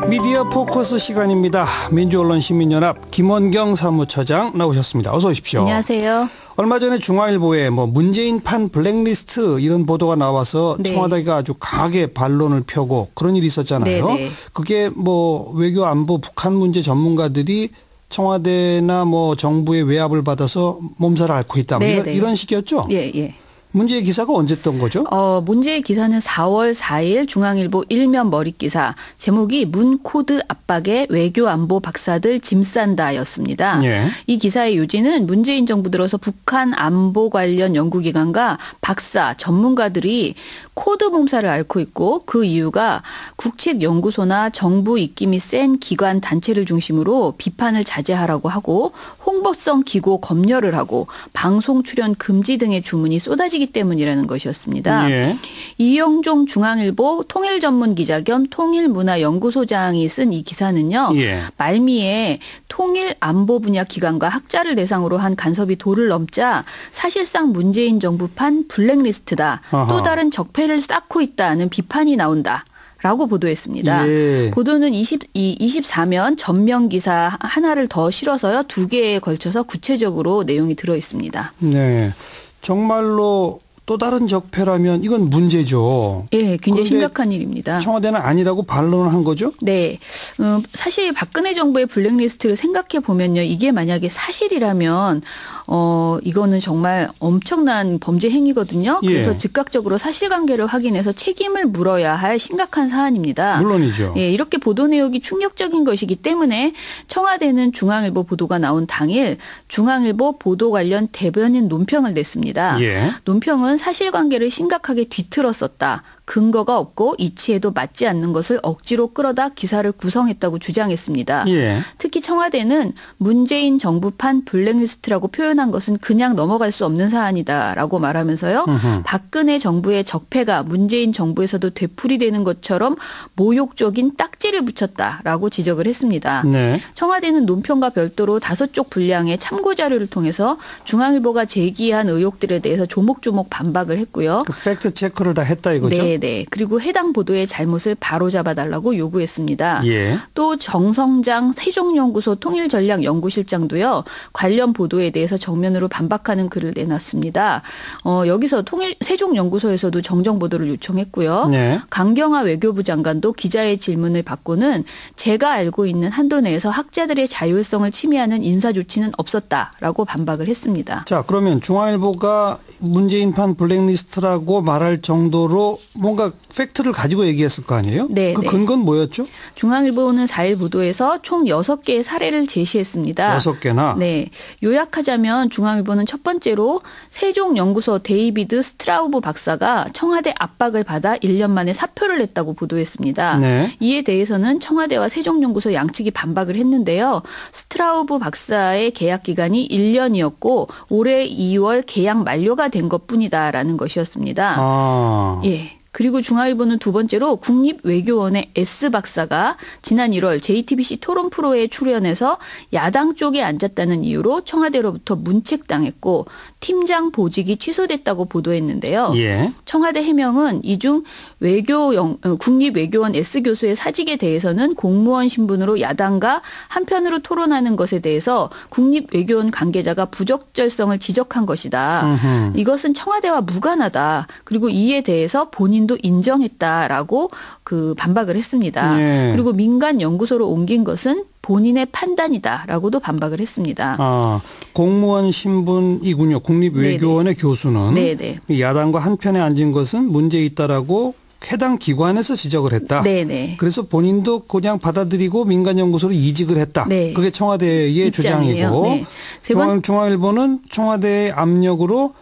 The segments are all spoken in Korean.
미디어 포커스 시간입니다. 민주언론시민연합 김원경 사무처장 나오셨습니다. 어서 오십시오. 안녕하세요. 얼마 전에 중앙일보에 문재인판 블랙리스트 이런 보도가 나와서 네. 청와대가 아주 강하게 반론을 펴고 그런 일이 있었잖아요. 네네. 그게 외교 안보 북한 문제 전문가들이 청와대나 정부의 외압을 받아서 몸살을 앓고 있다. 이런 식이었죠? 예. 문제의 기사가 언제 떴던 거죠? 문제의 기사는 4월 4일 중앙일보 일면 머릿기사 제목이 문코드 압박에 외교안보 박사들 짐 싼다였습니다. 예. 이 기사의 요지는 문재인 정부 들어서 북한 안보 관련 연구기관과 박사 전문가들이 코드 몸살을 앓고 있고 그 이유가 국책연구소나 정부 입김이 센 기관 단체를 중심으로 비판을 자제하라고 하고 홍보성 기고 검열을 하고 방송 출연 금지 등의 주문이 쏟아지기 때문이라는 것이었습니다. 예. 이영종 중앙일보 통일전문기자 겸 통일문화연구소장이 쓴 이 기사는요. 예. 말미에 통일 안보 분야 기관과 학자를 대상으로 한 간섭이 도를 넘자 사실상 문재인 정부판 블랙리스트다. 아하. 또 다른 적폐를 쌓고 있다는 비판이 나온다. 라고 보도했습니다. 예. 보도는 24면 전면 기사 하나를 더 실어서요. 2개에 걸쳐서 구체적으로 내용이 들어 있습니다. 네. 정말로 또 다른 적폐라면 이건 문제죠. 예, 굉장히 심각한 일입니다. 청와대는 아니라고 반론을 한 거죠? 네. 사실 박근혜 정부의 블랙리스트를 생각해 보면요. 이게 만약에 사실이라면 이거는 정말 엄청난 범죄 행위거든요. 그래서 예. 즉각적으로 사실관계를 확인해서 책임을 물어야 할 심각한 사안입니다. 물론이죠. 예, 이렇게 보도 내용이 충격적인 것이기 때문에 청와대는 중앙일보 보도가 나온 당일 중앙일보 보도 관련 대변인 논평을 냈습니다. 예. 논평은 사실관계를 심각하게 뒤틀었었다. 근거가 없고 이치에도 맞지 않는 것을 억지로 끌어다 기사를 구성했다고 주장했습니다. 예. 특히 청와대는 문재인 정부판 블랙리스트라고 표현한 것은 그냥 넘어갈 수 없는 사안이다라고 말하면서요. 박근혜 정부의 적폐가 문재인 정부에서도 되풀이되는 것처럼 모욕적인 딱지를 붙였다라고 지적을 했습니다. 네. 청와대는 논평과 별도로 5쪽 분량의 참고 자료를 통해서 중앙일보가 제기한 의혹들에 대해서 조목조목 반박을 했고요. 그 팩트 체크를 다 했다 이거죠? 네. 그리고 해당 보도의 잘못을 바로잡아달라고 요구했습니다. 예. 또 정성장 세종연구소 통일전략연구실장도요. 관련 보도에 대해서 정면으로 반박하는 글을 내놨습니다. 여기서 세종연구소에서도 정정보도를 요청했고요. 네. 강경화 외교부 장관도 기자의 질문을 받고는 제가 알고 있는 한도 내에서 학자들의 자율성을 침해하는 인사조치는 없었다라고 반박을 했습니다. 자, 그러면 중앙일보가 문재인판 블랙리스트라고 말할 정도로 뭔가 팩트를 가지고 얘기했을 거 아니에요? 네. 그 근거는 뭐였죠? 중앙일보는 4일 보도에서 총 6개의 사례를 제시했습니다. 6개나? 네. 요약하자면 중앙일보는 첫 번째로 세종연구소 데이비드 스트라우브 박사가 청와대 압박을 받아 1년 만에 사표를 냈다고 보도했습니다. 네. 이에 대해서는 청와대와 세종연구소 양측이 반박을 했는데요. 스트라우브 박사의 계약 기간이 1년이었고 올해 2월 계약 만료가 된 것뿐이다라는 것이었습니다. 예. 그리고 중앙일보는 두 번째로 국립외교원의 S 박사가 지난 1월 JTBC 토론 프로에 출연해서 야당 쪽에 앉았다는 이유로 청와대로부터 문책당했고 팀장 보직이 취소됐다고 보도했는데요. 예. 청와대 해명은 이중 국립외교원 S 교수의 사직에 대해서는 공무원 신분으로 야당과 한편으로 토론하는 것에 대해서 국립외교원 관계자가 부적절성을 지적한 것이다. 이것은 청와대와 무관하다. 그리고 이에 대해서 본인도 인정했다라고 반박을 했습니다. 예. 그리고 민간 연구소로 옮긴 것은 본인의 판단이다라고도 반박을 했습니다. 공무원 신분이군요. 국립외교원의 교수는. 네네. 야당과 한편에 앉은 것은 문제 있다라고 해당 기관에서 지적을 했다. 네네. 그래서 본인도 그냥 받아들이고 민간연구소로 이직을 했다. 네. 그게 청와대의 입장이에요. 주장이고 네. 중앙일보는 청와대의 압력으로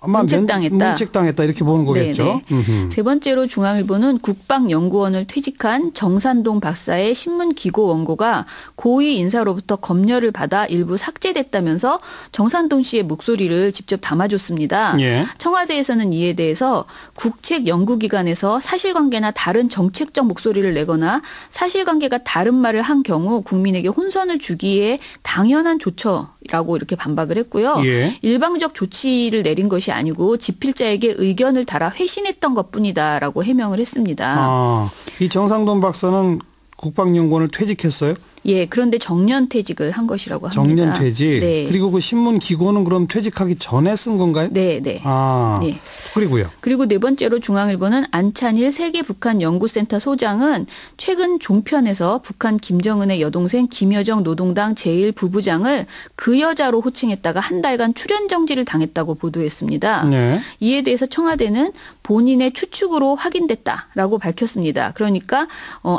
아마 문책당했다 이렇게 보는 거겠죠. 세 번째로 중앙일보는 국방연구원을 퇴직한 정산동 박사의 신문 기고 원고가 고위 인사로부터 검열을 받아 일부 삭제됐다면서 정산동 씨의 목소리를 직접 담아줬습니다. 예. 청와대에서는 이에 대해서 국책연구기관에서 사실관계나 다른 정책적 목소리를 내거나 사실관계가 다른 말을 한 경우 국민에게 혼선을 주기에 당연한 조처라고 이렇게 반박을 했고요. 예. 일방적 조치를 내린 것이 아니고 집필자에게 의견을 달아 회신했던 것뿐이다라고 해명을 했습니다. 이 정상돈 박사는 국방연구원을 퇴직했어요? 예, 그런데 정년퇴직을 한 것이라고 합니다. 정년퇴직. 네. 그리고 그 신문 기고는 그럼 퇴직하기 전에 쓴 건가요? 네, 네. 아, 네. 그리고요. 그리고 네 번째로 중앙일보는 안찬일 세계 북한 연구센터 소장은 최근 종편에서 북한 김정은의 여동생 김여정 노동당 제1부부장을 그 여자로 호칭했다가 한 달간 출연 정지를 당했다고 보도했습니다. 네. 이에 대해서 청와대는 본인의 추측으로 확인됐다라고 밝혔습니다. 그러니까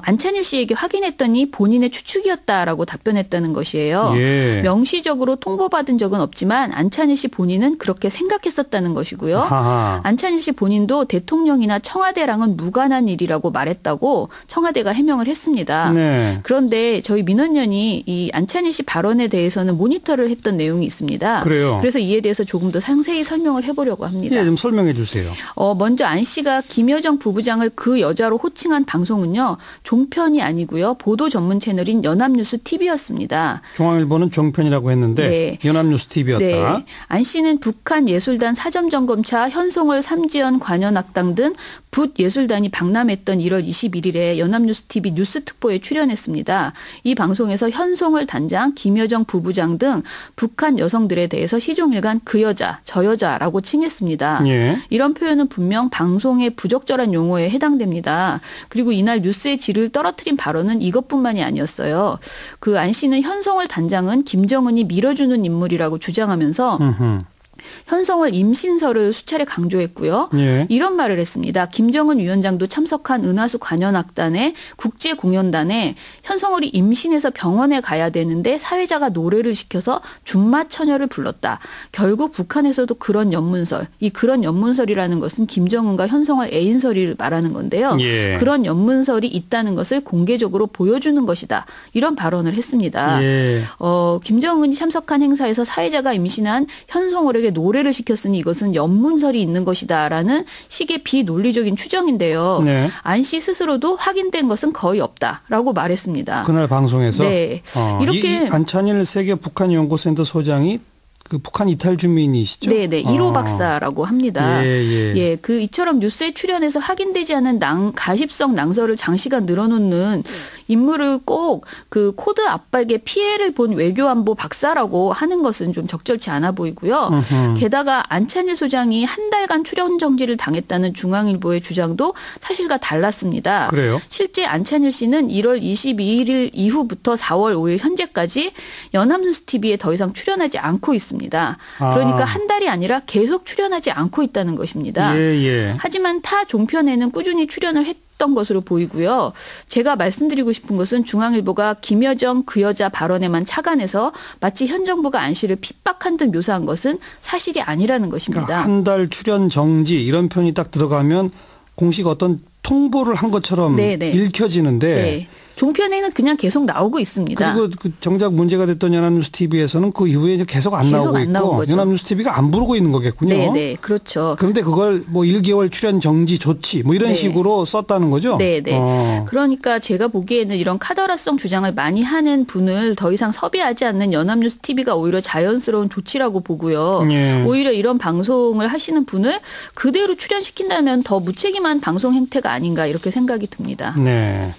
안찬일 씨에게 확인했더니 본인의 추측이었다라고 답변했다는 것이에요. 예. 명시적으로 통보받은 적은 없지만 안찬일 씨 본인은 그렇게 생각했었다는 것이고요. 아하. 안찬일 씨 본인도 대통령이나 청와대랑은 무관한 일이라고 말했다고 청와대가 해명을 했습니다. 네. 그런데 저희 민원연이 이 안찬일 씨 발언에 대해서는 모니터를 했던 내용이 있습니다. 그래요. 그래서 이에 대해서 조금 더 상세히 설명을 해보려고 합니다. 예, 좀 설명해 주세요. 먼저 안 씨가 김여정 부부장을 그 여자로 호칭한 방송은요. 종편이 아니고요. 보도 전문 채널인 연합뉴스 TV였습니다. 중앙일보는 종편이라고 했는데 네. 연합뉴스 TV였다. 네. 안 씨는 북한예술단 사점점검차 현송월 삼지연 관현악당 등 붓예술단이 방남했던 1월 21일에 연합뉴스 TV 뉴스특보에 출연했습니다. 이 방송에서 현송월 단장, 김여정 부부장 등 북한 여성들에 대해서 시종일관 그 여자, 저 여자라고 칭했습니다. 예. 이런 표현은 분명 방송의 부적절한 용어에 해당됩니다. 그리고 이날 뉴스의 질을 떨어뜨린 발언은 이것뿐만이 아니었어요. 그 안 씨는 현송월 단장은 김정은이 밀어주는 인물이라고 주장하면서 현송월 임신설을 수차례 강조했고요. 예. 이런 말을 했습니다. 김정은 위원장도 참석한 은하수 관현악단의 국제공연단에 현송월이 임신해서 병원에 가야 되는데 사회자가 노래를 시켜서 준마처녀를 불렀다. 결국 북한에서도 그런 연문설, 이 그런 연문설이라는 것은 김정은과 현송월 애인설을 말하는 건데요. 예. 그런 연문설이 있다는 것을 공개적으로 보여주는 것이다. 이런 발언을 했습니다. 예. 김정은이 참석한 행사에서 사회자가 임신한 현송월에게 노래를 시켰으니 이것은 연문설이 있는 것이다라는 식의 비논리적인 추정인데요. 네. 안 씨 스스로도 확인된 것은 거의 없다라고 말했습니다. 그날 방송에서 네. 이렇게 이 안찬일 세계 북한연구센터 소장이 그 북한 이탈 주민이시죠? 네네. 1호 박사라고 합니다. 예. 그 이처럼 뉴스에 출연해서 확인되지 않은 가십성 낭설을 장시간 늘어놓는 인물을 꼭 그 코드 압박에 피해를 본 외교안보 박사라고 하는 것은 좀 적절치 않아 보이고요. 게다가 안찬일 소장이 한 달간 출연 정지를 당했다는 중앙일보의 주장도 사실과 달랐습니다. 그래요? 실제 안찬일 씨는 1월 22일 이후부터 4월 5일 현재까지 연합뉴스 TV에 더 이상 출연하지 않고 있습니다. 그러니까 한 달이 아니라 계속 출연하지 않고 있다는 것입니다. 예. 하지만 타 종편에는 꾸준히 출연을 했던 것으로 보이고요. 제가 말씀드리고 싶은 것은 중앙일보가 김여정 그 여자 발언에만 착안해서 마치 현 정부가 안 씨를 핍박한 듯 묘사한 것은 사실이 아니라는 것입니다. 그러니까 한 달 출연 정지 이런 표현이 딱 들어가면 공식 어떤 통보를 한 것처럼 네네. 읽혀지는데 네. 종편에는 그냥 계속 나오고 있습니다. 그리고 그 정작 문제가 됐던 연합뉴스 TV에서는 그 이후에 이제 계속 안 나오고 있고 연합뉴스 TV가 안 부르고 있는 거겠군요. 네, 그렇죠. 그런데 그걸 뭐 1개월 출연 정지 조치 뭐 이런 식으로 썼다는 거죠. 네. 그러니까 제가 보기에는 이런 카더라성 주장을 많이 하는 분을 더 이상 섭외하지 않는 연합뉴스 TV가 오히려 자연스러운 조치라고 보고요. 예. 오히려 이런 방송을 하시는 분을 그대로 출연시킨다면 더 무책임한 방송 행태가 아닌가 이렇게 생각이 듭니다. 네.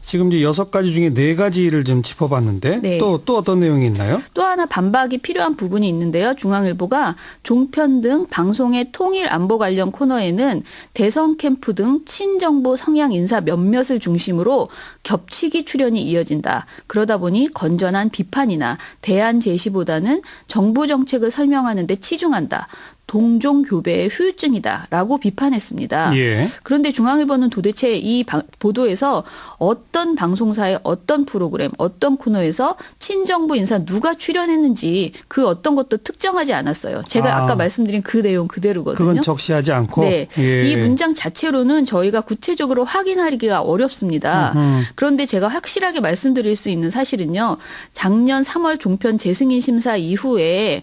지금 이제 6가지 중에 4가지를 좀 짚어봤는데 네. 또 어떤 내용이 있나요? 또 하나 반박이 필요한 부분이 있는데요. 중앙일보가 종편 등 방송의 통일 안보 관련 코너에는 대선 캠프 등 친정부 성향 인사 몇몇을 중심으로 겹치기 출연이 이어진다. 그러다 보니 건전한 비판이나 대안 제시보다는 정부 정책을 설명하는 데 치중한다. 동종교배의 후유증이다라고 비판했습니다. 예. 그런데 중앙일보는 도대체 이 보도에서 어떤 방송사의 어떤 프로그램, 어떤 코너에서 친정부 인사 누가 출연했는지 그 어떤 것도 특정하지 않았어요. 제가 아까 말씀드린 그 내용 그대로거든요. 그건 적시하지 않고. 네. 예. 이 문장 자체로는 저희가 구체적으로 확인하기가 어렵습니다. 그런데 제가 확실하게 말씀드릴 수 있는 사실은요. 작년 3월 종편 재승인 심사 이후에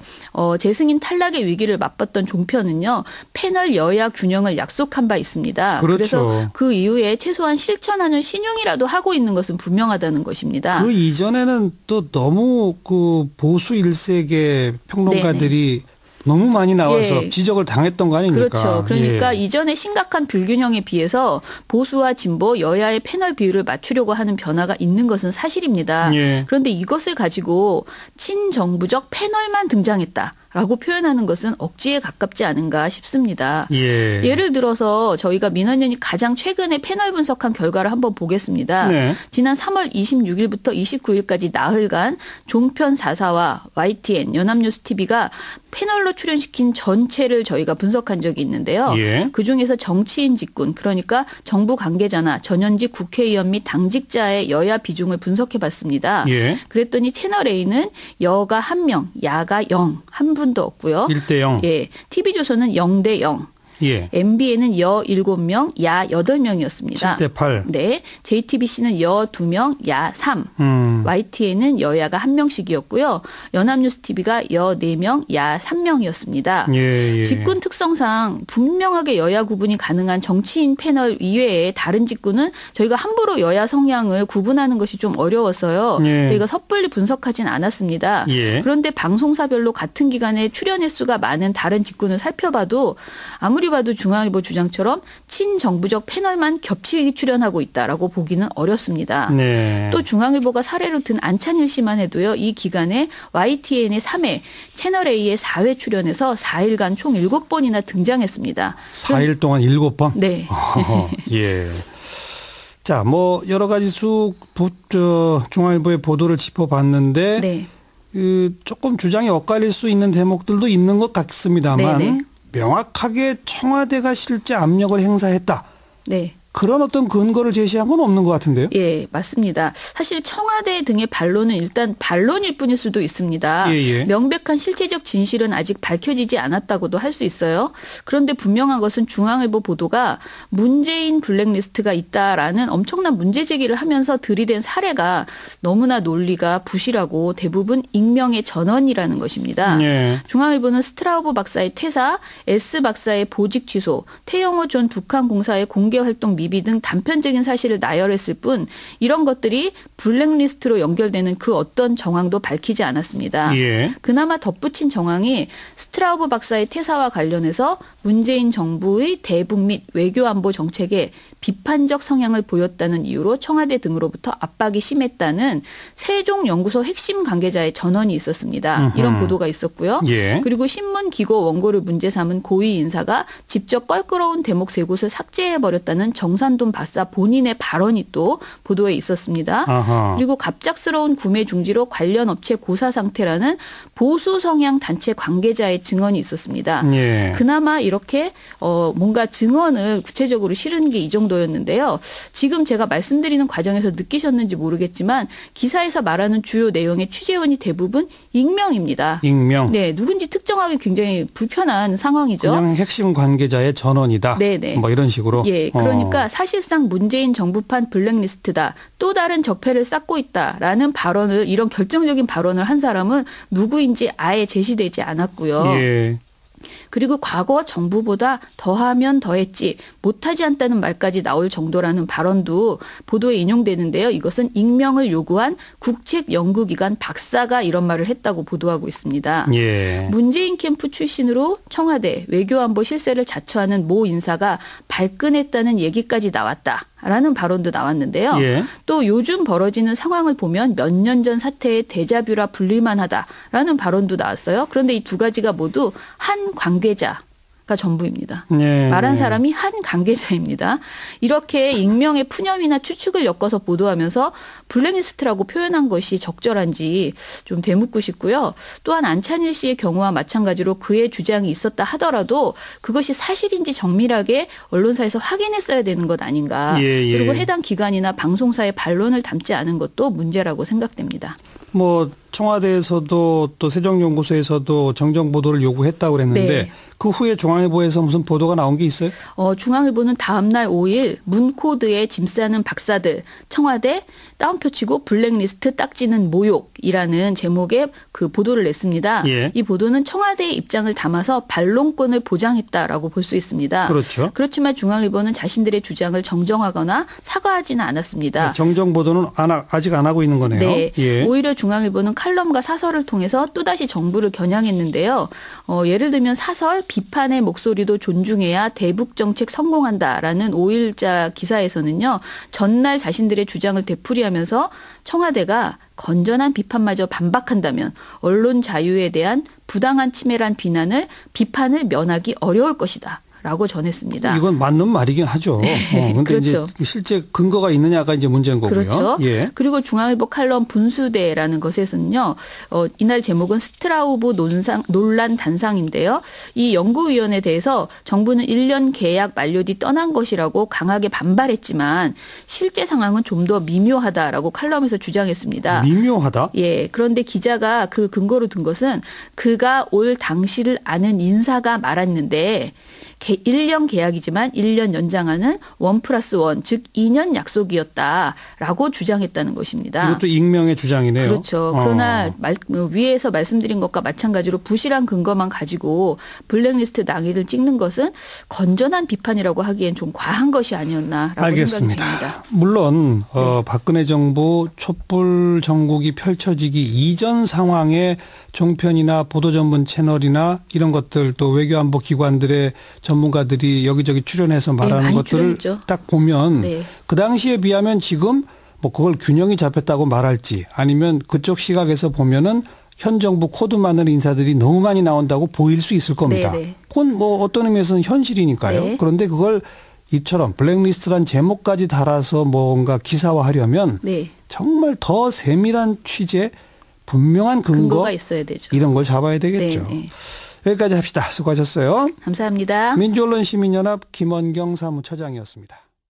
재승인 탈락의 위기를 맛봤던 종편은요. 패널 여야 균형을 약속한 바 있습니다. 그렇죠. 그래서 그 이후에 최소한 실천하는 신용이라도 하고 있는 것은 분명하다는 것입니다. 그 이전에는 또 너무 그 보수 일색의 평론가들이 너무 많이 나와서 예. 지적을 당했던 거 아닙니까? 그렇죠. 그러니까 예. 이전에 심각한 불균형에 비해서 보수와 진보 여야의 패널 비율을 맞추려고 하는 변화가 있는 것은 사실입니다. 예. 그런데 이것을 가지고 친정부적 패널만 등장했다. 라고 표현하는 것은 억지에 가깝지 않은가 싶습니다. 예. 예를 들어서 저희가 민원연이 가장 최근에 패널 분석한 결과를 한번 보겠습니다. 네. 지난 3월 26일부터 29일까지 나흘간 종편 4사와 YTN, 연합뉴스TV가 패널로 출연시킨 전체를 저희가 분석한 적이 있는데요. 예. 그중에서 정치인 직군, 그러니까 정부 관계자나 전현직 국회의원 및 당직자의 여야 비중을 분석해봤습니다. 예. 그랬더니 채널A는 여가 1명, 야가 0, 한 분도 없고요. 1대0. 예, TV조선은 0대0. 예. MBN은 여 7명, 야 8명이었습니다. 7대8. 네. JTBC는 여 2명, 야 3. YTN은 여야가 1명씩이었고요. 연합뉴스TV가 여 4명, 야 3명이었습니다. 예, 예. 직군 특성상 분명하게 여야 구분이 가능한 정치인 패널 이외에 다른 직군은 저희가 함부로 여야 성향을 구분하는 것이 좀 어려웠어요. 예. 저희가 섣불리 분석하진 않았습니다. 예. 그런데 방송사별로 같은 기간에 출연 횟수가 많은 다른 직군을 살펴봐도 아무리 봐도 중앙일보 주장처럼 친정부적 패널만 겹치게 출연하고 있다라고 보기는 어렵습니다. 네. 또 중앙일보가 사례로 든 안찬일 씨만 해도요. 이 기간에 YTN의 3회, 채널A의 4회 출연해서 4일간 총 7번이나 등장했습니다. 4일 동안 7번? 네. 예. 자, 뭐 여러 가지 중앙일보의 보도를 짚어봤는데 네. 조금 주장이 엇갈릴 수 있는 대목들도 있는 것 같습니다만 네네. 명확하게 청와대가 실제 압력을 행사했다. 네. 그런 어떤 근거를 제시한 건 없는 것 같은데요. 예, 맞습니다. 사실 청와대 등의 반론은 일단 반론일 뿐일 수도 있습니다. 예. 명백한 실체적 진실은 아직 밝혀지지 않았다고도 할 수 있어요. 그런데 분명한 것은 중앙일보 보도가 문재인 블랙리스트가 있다라는 엄청난 문제 제기를 하면서 들이댄 사례가 너무나 논리가 부실하고 대부분 익명의 전언이라는 것입니다. 예. 중앙일보는 스트라우브 박사의 퇴사, S 박사의 보직 취소, 태영호 전 북한공사의 공개활동 미비 등 단편적인 사실을 나열했을 뿐 이런 것들이 블랙리스트로 연결되는 그 어떤 정황도 밝히지 않았습니다. 예. 그나마 덧붙인 정황이 스트라우브 박사의 퇴사와 관련해서 문재인 정부의 대북 및 외교안보 정책에 비판적 성향을 보였다는 이유로 청와대 등으로부터 압박이 심했다는 세종연구소 핵심 관계자의 전언이 있었습니다. 이런 보도가 있었고요. 예. 그리고 신문 기고 원고를 문제 삼은 고위 인사가 직접 껄끄러운 대목 3곳을 삭제해버렸다는 정산돈 박사 본인의 발언이 또 보도에 있었습니다. 아하. 그리고 갑작스러운 구매 중지로 관련 업체 고사 상태라는 보수 성향 단체 관계자의 증언이 있었습니다. 예. 그나마 이렇게 뭔가 증언을 구체적으로 실은 게 이 정도였는데요. 지금 제가 말씀드리는 과정에서 느끼셨는지 모르겠지만 기사에서 말하는 주요 내용의 취재원이 대부분 익명입니다. 익명. 네, 누군지 특정하기 굉장히 불편한 상황이죠. 그냥 핵심 관계자의 전언이다. 네네. 뭐 이런 식으로. 예, 그러니까 사실상 문재인 정부판 블랙리스트다. 또 다른 적폐를 쌓고 있다라는 발언을 이런 결정적인 발언을 한 사람은 누구인지 아예 제시되지 않았고요. 예. 그리고 과거 정부보다 더하면 더했지 못하지 않다는 말까지 나올 정도라는 발언도 보도에 인용되는데요. 이것은 익명을 요구한 국책연구기관 박사가 이런 말을 했다고 보도하고 있습니다. 예. 문재인 캠프 출신으로 청와대 외교안보 실세를 자처하는 모 인사가 발끈했다는 얘기까지 나왔다. 라는 발언도 나왔는데요. 예. 또 요즘 벌어지는 상황을 보면 몇 년 전 사태의 데자뷰라 불릴만 하다라는 발언도 나왔어요. 그런데 이 두 가지가 모두 한 관계자가 전부입니다. 예. 말한 사람이 한 관계자입니다. 이렇게 익명의 푸념이나 추측을 엮어서 보도하면서 블랙리스트라고 표현한 것이 적절한지 좀 되묻고 싶고요. 또한 안찬일 씨의 경우와 마찬가지로 그의 주장이 있었다 하더라도 그것이 사실인지 정밀하게 언론사에서 확인했어야 되는 것 아닌가. 예, 예. 그리고 해당 기관이나 방송사의 반론을 담지 않은 것도 문제라고 생각됩니다. 뭐 청와대에서도 또 세종연구소에서도 정정 보도를 요구했다고 그랬는데 네. 그 후에 중앙일보에서 무슨 보도가 나온 게 있어요? 중앙일보는 다음 날 5일 문코드에 짐 싸는 박사들 청와대 따옴표 치고 블랙리스트 딱지는 모욕이라는 제목의 그 보도를 냈습니다. 예. 이 보도는 청와대의 입장을 담아서 반론권을 보장했다라고 볼 수 있습니다. 그렇죠. 그렇지만 중앙일보는 자신들의 주장을 정정하거나 사과하지는 않았습니다. 네, 정정 보도는 아직 안 하고 있는 거네요. 네. 예. 오히려 중앙일보는 칼럼과 사설을 통해서 또다시 정부를 겨냥했는데요. 예를 들면 사설 비판의 목소리도 존중해야 대북 정책 성공한다라는 5일자 기사에서는요. 전날 자신들의 주장을 되풀이하면서 청와대가 건전한 비판마저 반박한다면 언론 자유에 대한 부당한 침해란 비판을 면하기 어려울 것이다. 라고 전했습니다. 이건 맞는 말이긴 하죠. 그런데 그렇죠. 이제 실제 근거가 있느냐가 이제 문제인 거고요. 그렇죠. 예. 그리고 중앙일보 칼럼 분수대라는 것에서는요. 이날 제목은 스트라우브 논란 단상인데요. 이 연구위원에 대해서 정부는 1년 계약 만료 뒤 떠난 것이라고 강하게 반발했지만 실제 상황은 좀 더 미묘하다라고 칼럼에서 주장했습니다. 미묘하다? 예. 그런데 기자가 그 근거로 든 것은 그가 올 당시를 아는 인사가 말했는데 1년 계약이지만 1년 연장하는 1+1, 즉 2년 약속이었다라고 주장했다는 것입니다. 이것도 익명의 주장이네요. 그렇죠. 그러나 위에서 말씀드린 것과 마찬가지로 부실한 근거만 가지고 블랙리스트 낭인을 찍는 것은 건전한 비판이라고 하기엔 좀 과한 것이 아니었나라고 알겠습니다. 생각이 듭니다. 물론 박근혜 정부 촛불 전국이 펼쳐지기 이전 상황에 종편이나 보도전문 채널이나 이런 것들 또 외교안보 기관들의 전문가들이 여기저기 출연해서 말하는 것들을 출연했죠. 딱 보면 그 당시에 비하면 지금 뭐 그걸 균형이 잡혔다고 말할지 아니면 그쪽 시각에서 보면은 현 정부 코드마늘 인사들이 너무 많이 나온다고 보일 수 있을 겁니다. 그건 뭐 어떤 의미에서는 현실이니까요. 그런데 그걸 이처럼 블랙리스트란 제목까지 달아서 뭔가 기사화하려면 정말 더 세밀한 취재, 분명한 근거가 있어야 되죠. 이런 걸 잡아야 되겠죠. 여기까지 합시다. 수고하셨어요. 감사합니다. 민주언론시민연합 김원경 사무처장이었습니다.